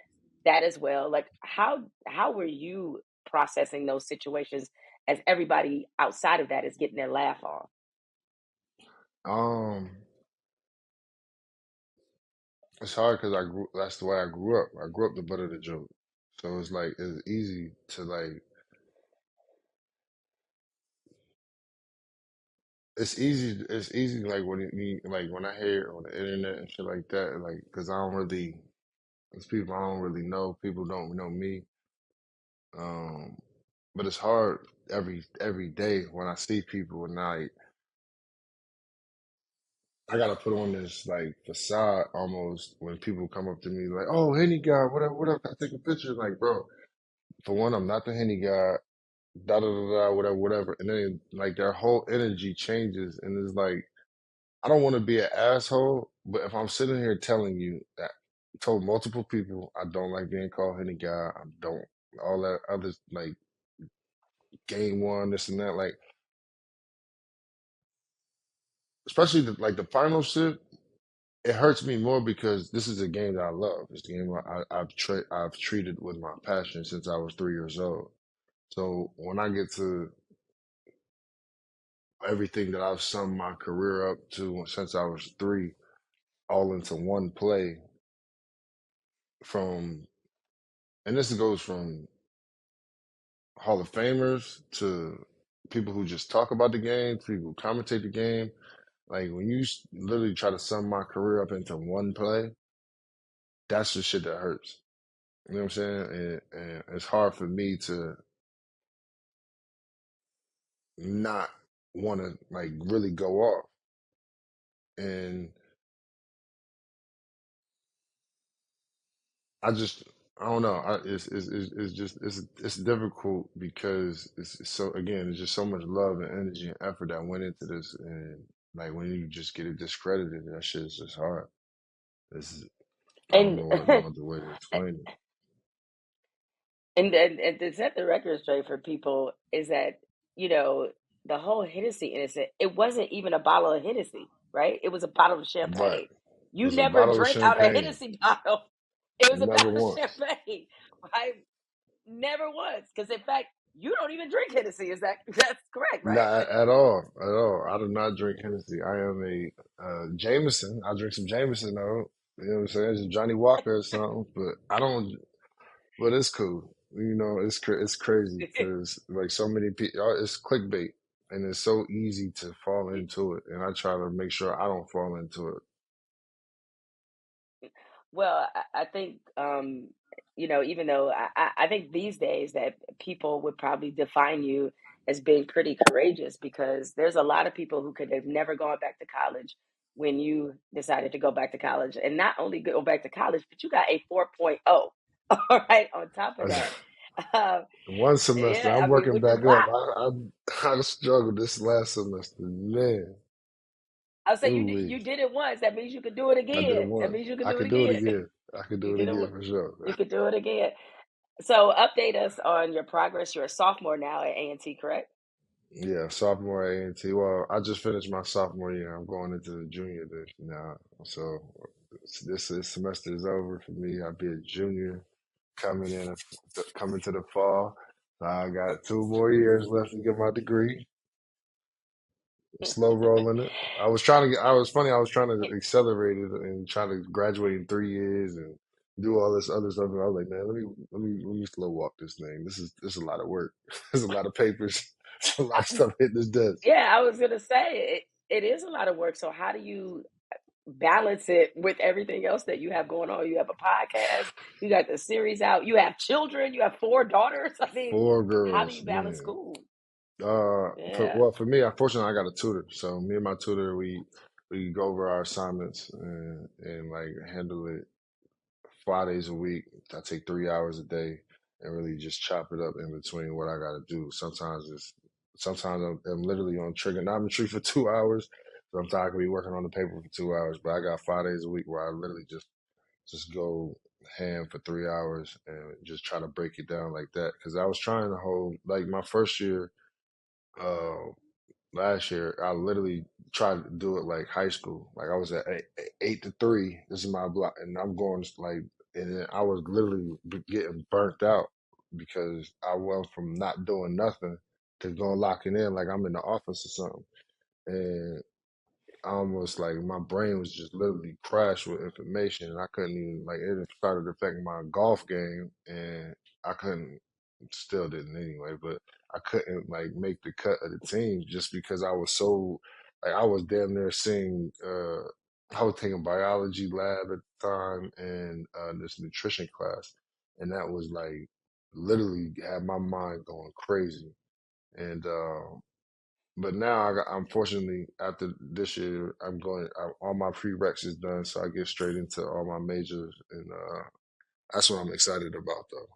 that as well. Like, how were you processing those situations as everybody outside of that is getting their laugh on? Um, it's hard because I grew. That's the way I grew up. I grew up the butt of the joke, so it's like it's easy to like. It's easy. It's easy like like when I hear it on the internet and shit like that. Like because I don't really. It's people I don't really know. People don't know me. Um, but it's hard every day when I see people and I gotta put on this like facade almost when people come up to me like, "Oh, Henny guy, whatever, whatever." I take a picture, like, bro. For one, I'm not the Henny guy. Da da da da, whatever, whatever. And then like their whole energy changes, and it's like I don't want to be an asshole, but if I'm sitting here telling you that I told multiple people I don't like being called Henny guy, I don't all that other like game one, this and that, like especially like the final shit. It hurts me more because this is a game that I love. It's a game I've treated with my passion since I was 3 years old. So when I get to everything that I've summed my career up to since I was three, all into one play from, and this goes from Hall of Famers to people who just talk about the game, to people who commentate the game. Like when you literally try to sum my career up into one play, that's the shit that hurts. You know what I'm saying? And it's hard for me to not want to like really go off. And I just I don't know. It's just it's difficult because it's so again it's just so much love and energy and effort that went into this, and like when you just get it discredited, that shit is just hard. This is I don't And know what no other way to explain it. and to set the record straight for people is that, you know, the whole Hennessy incident, it wasn't even a bottle of Hennessy, right? It was a bottle of Right. champagne. You It's a never bottle of drank out a champagne. Hennessy bottle. It was a Never bottle of once. champagne, right? Never once. Because in fact, you don't even drink Hennessy. Is that's correct, right? Not at all. At all. I do not drink Hennessy. I am a Jameson. I drink some Jameson though. You know what I'm saying? It's Johnny Walker or something, but I don't. But it's cool. You know, it's crazy because like so many people, it's clickbait, and it's so easy to fall into it. And I try to make sure I don't fall into it. Well, I think, even though I think these days that people would probably define you as being pretty courageous because there's a lot of people who could have never gone back to college when you decided to go back to college. And not only go back to college, but you got a 4.0, all right, on top of that. Um, One semester, yeah, I'm I mean, working which is back a up. lot. I struggled this last semester, man. I'll say Ooh, you did it once. That means you could do it I did it again. That once. means you could I do it could do it again. again. I could You do it did it. again for sure. You could do it again. So update us on your progress. You're a sophomore now at A&T, correct? Yeah, sophomore A&T. Well, I just finished my sophomore year. I'm going into the junior edition now. So this semester is over for me. I'll be a junior coming in, coming to the fall. I got 2 more years left to get my degree. Slow rolling it. I was trying to get. I was funny. I was trying to accelerate it and try to graduate in 3 years and do all this other stuff. And I was like, man, let me slow walk this thing. This is a lot of work. There's a lot of papers. There's a lot of stuff hitting this desk. Yeah, I was gonna say it is a lot of work. So how do you? balance it with everything else that you have going on. You have a podcast, you got the series out, you have children, you have four daughters. I mean, Four how do girls, you balance man. school? Yeah. For me, unfortunately, I got a tutor. So me and my tutor, we go over our assignments and like handle it 5 days a week. I take 3 hours a day and really just chop it up in between what I got to do. Sometimes I'm literally on trigonometry for 2 hours. Sometimes I can be working on the paper for 2 hours, but I got 5 days a week where I literally just go ham for 3 hours and just try to break it down like that. Because I was trying to hold like my first year. Uh, Last year, I literally tried to do it like high school. Like I was at 8 to 3. This is my block, and I'm going like, and then I was literally getting burnt out because I went from not doing nothing to going locking in like I'm in the office or something. And almost like my brain was just literally crashed with information and I couldn't even like it started affecting my golf game and I couldn't still didn't anyway, but I couldn't like make the cut of the team just because I was so like I was damn near seeing I was taking biology lab at the time and this nutrition class and that was like literally had my mind going crazy and but now unfortunately, after this year, all my prereqs is done, so I get straight into all my majors, and that's what I'm excited about, though.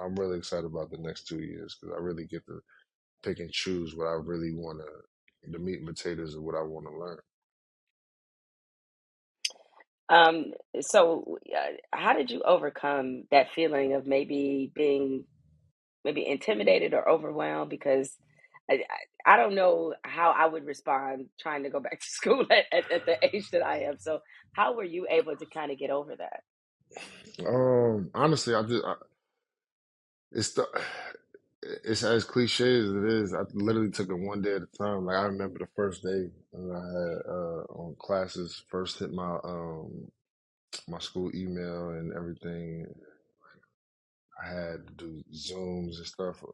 I'm really excited about the next 2 years because I really get to pick and choose what I really want to, the meat and potatoes of what I want to learn. So how did you overcome that feeling of maybe being maybe intimidated or overwhelmed? Because I don't know how I would respond trying to go back to school at the age that I am. So how were you able to kind of get over that? Honestly, it's the, it's as cliche as it is. I literally took it one day at a time. Like I remember the first day when I had on classes first hit my school email and everything. I had to do Zooms and stuff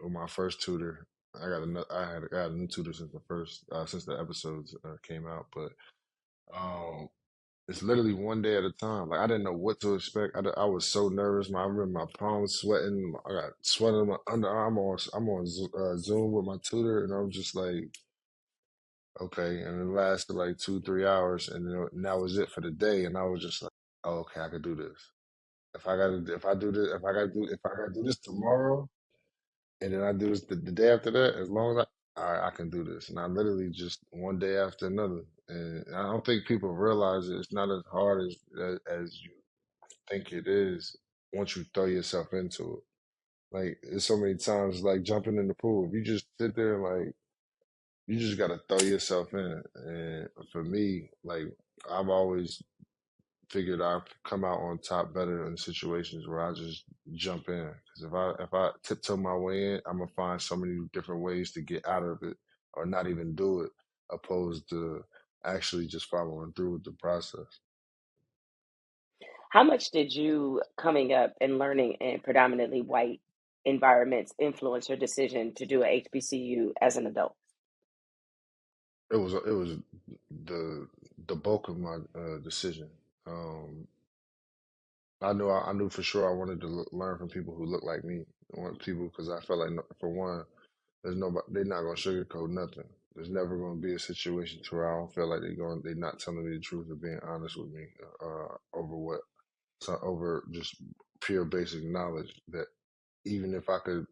with my first tutor. I got a new tutor since since the episodes came out, but um, it's literally one day at a time. Like I didn't know what to expect. I was so nervous. I remember my palms sweating. I got sweat in my underarm. I'm on Zoom with my tutor, and I was just like, okay. And it lasted like 2, 3 hours, and then that was it for the day. And I was just like, oh, okay, I could do this. If I gotta do this tomorrow, and then I do this the day after that, as long as all right, I can do this. And I literally just one day after another. And I don't think people realize it. It's not as hard as you think it is once you throw yourself into it. Like there's so many times like jumping in the pool. If you just sit there and like you just gotta throw yourself in. And for me, like I've always figured I'd come out on top better in situations where I just jump in. Because if I tiptoe my way in, I'm gonna find so many different ways to get out of it or not even do it, opposed to actually just following through with the process. How much did you coming up and learning in predominantly white environments influence your decision to do a HBCU as an adult? It was the the bulk of my decision. Um, I knew for sure I wanted to learn from people who look like me. I want people because I felt like for one. There's nobody. They're not gonna sugarcoat nothing. There's never gonna be a situation to where I don't feel like they're not telling me the truth or being honest with me over over just pure basic knowledge. That even if I could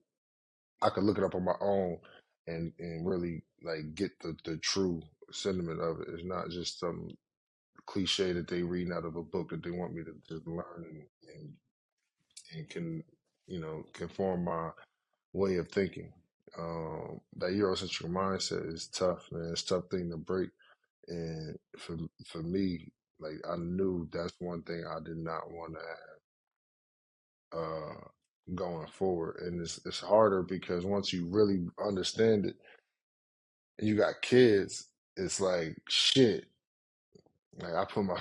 look it up on my own and really like get the true sentiment of it. It's not just some cliche that they reading out of a book that they want me to just learn and can conform my way of thinking. That Eurocentric mindset is tough, man. It's a tough thing to break. And for me, like I knew that's one thing I did not want to have going forward. And it's harder because once you really understand it and you got kids, it's like shit. Like I put my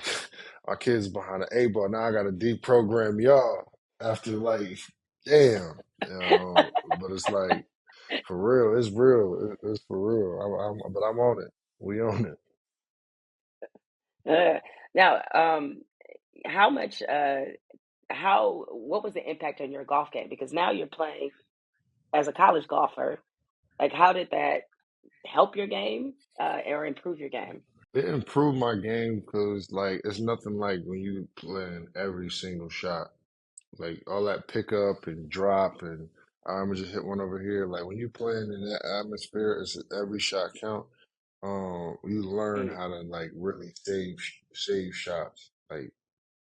my kids behind the A ball. Now I gotta deprogram y'all after like damn. But it's like for real, it's real. It's for real. But I'm on it. We on it. Uh, now, how much, what was the impact on your golf game? Because now you're playing as a college golfer. Like, how did that help your game, or improve your game? It improved my game because like it's nothing like when you playing every single shot. Like all that pickup and drop and I'm just hit one over here. Like when you playing in that atmosphere, it's every shot count. You learn Mm. how to like really save shots. Like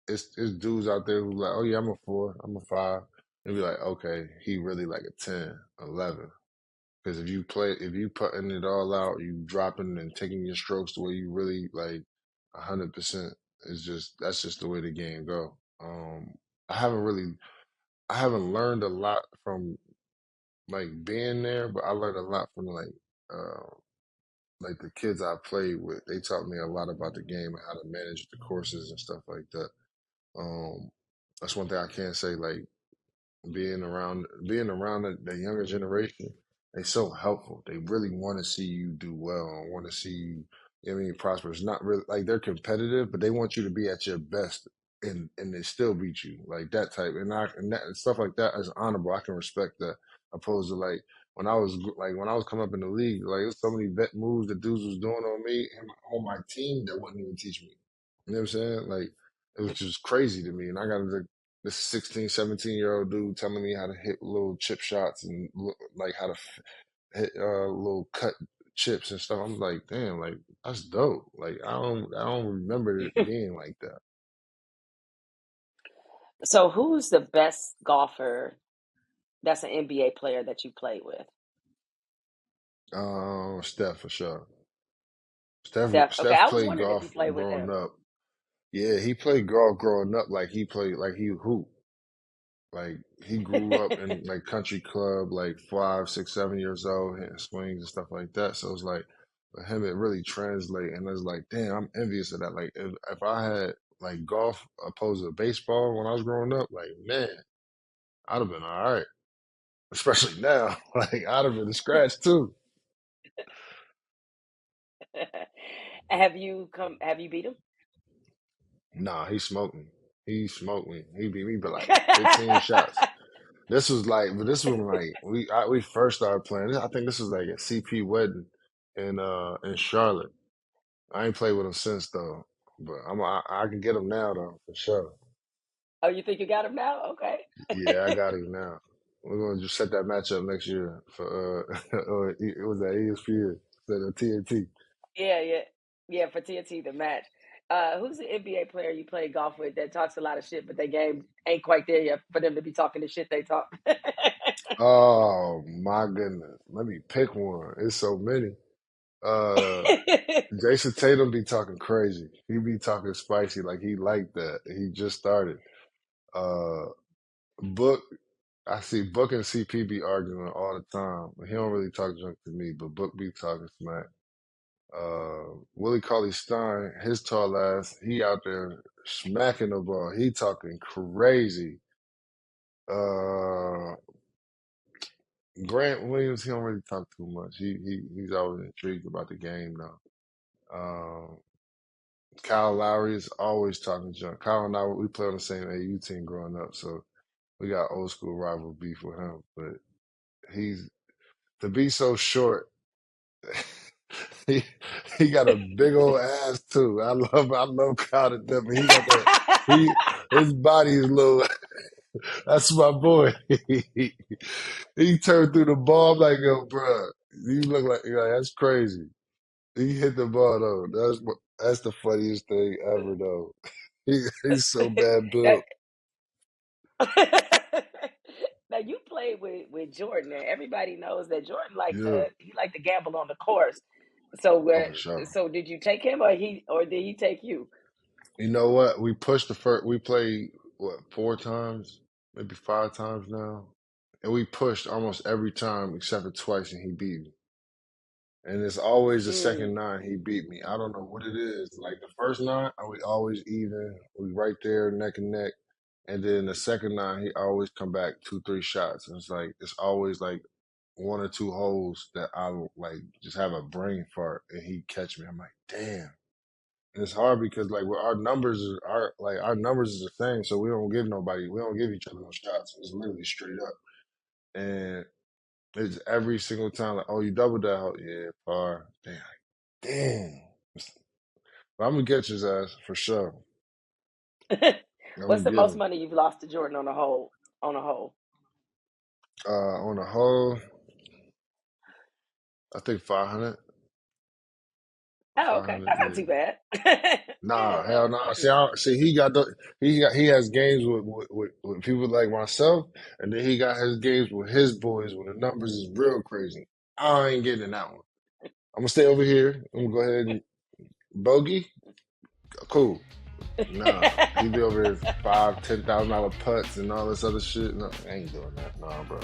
it's dudes out there who like, oh yeah, I'm a four, I'm a five. And be like, okay, he really like a 10, 11. Because if you putting it all out, you dropping and taking your strokes the way you really like 100%. It's just that's just the way the game go. I haven't really I haven't learned a lot from like being there, but I learned a lot from like the kids I played with. They taught me a lot about the game and how to manage the courses and stuff like that. Um, that's one thing I can't say. Like being around the younger generation, they so helpful. They really want to see you do well and want to see you, I mean, prosper. It's not really like they're competitive, but they want you to be at your best and they still beat you. Like that type and that and stuff like that is honorable. I can respect that. Opposed to like when I was coming up in the league, like there's so many vet moves that dudes was doing on me and on my team that wouldn't even teach me. You know what I'm saying? Like it was just crazy to me. And I got this 16, 17-year-old dude telling me how to hit little chip shots and like how to hit little cut chips and stuff. I'm like, damn, like that's dope. Like I don't remember it being like that. So, who's the best golfer that's an NBA player that you played with? Steph for sure. Steph. Okay, Steph I was played wondering if you golf played with growing him. up. Yeah, he played golf growing up like he hooped. Like he grew up in like country club, like 5, 6, 7 years old, hitting swings and stuff like that. So it's like for him, it really translate, and it's like, damn, I'm envious of that. Like if I had like golf opposed to baseball when I was growing up, like man, I'd have been all right. Especially now, like I'd have been a scratch too. Have you beat him? Nah, he smoked me. He smoked me. He beat me by like 15 shots. But this was when like we first started playing. I think this was like a CP wedding in Charlotte. I ain't played with him since though, but I can get him now though for sure. Oh, you think you got him now? Okay. Yeah, I got him now. We're gonna just set that match up next year for or it was at ESPN instead of TNT. Yeah, yeah, yeah. For TNT, the match. Who's the NBA player you play golf with that talks a lot of shit, but their game ain't quite there yet for them to be talking the shit they talk? Oh my goodness, let me pick one. It's so many. Uh, Jason Tatum be talking crazy. He be talking spicy like he like that. He just started. Uh, Book, I see Book and CP be arguing all the time. He don't really talk junk to me, but Book be talking smack. Willie Cauley Stein, his tall ass, he out there smacking the ball. He talking crazy. Uh, Grant Williams, he don't really talk too much. He's always intrigued about the game though. Um, Kyle Lowry is always talking junk. Kyle and I, we played on the same AU team growing up, so we got old school rival beef with him. But he's to be so short, he he got a big old ass too. I love Kyle to death. But he got that he his body is little. That's my boy. He turned through the ball. I'm like, yo, bro, you look like that's crazy. He hit the ball though. That's the funniest thing ever though. He's so bad That built. now you played with Jordan, and everybody knows that Jordan liked Yeah. to he liked to gamble on the course. So Oh, where for sure. so did you take him or did he take you? You know what? We pushed the first. We played what 4 times, maybe 5 times now, and we pushed almost every time except for twice, and he beat me. And it's always the Mm. second nine he beat me. I don't know what it is. Like the first nine, we always even. We right there neck and neck, and then the second nine, he always come back 2, 3 shots. And it's like it's always like 1 or 2 holes that I like just have a brain fart, and he catch me. I'm like, damn. it's hard because like our numbers our numbers is the same, so we don't give each other no shots. It's literally straight up, and it's every single time like, oh, you doubled that, oh, yeah, par, damn. But I'm gonna get his ass for sure. I'm What's gonna the get most him. money you've lost to Jordan on a hole? On a hole? On the whole, I think 500. Oh, okay, 500, that's not yeah. too bad. Nah, Yeah, hell that's nah. not too See, bad. he has games with people like myself, and then he got his games with his boys where the numbers is real crazy. I ain't getting in that one. I'm gonna stay over here. I'm gonna go ahead and bogey. Cool. Nah, he be over here $5,000, $10,000 putts and all this other shit. No, I ain't doing that. Nah, bro.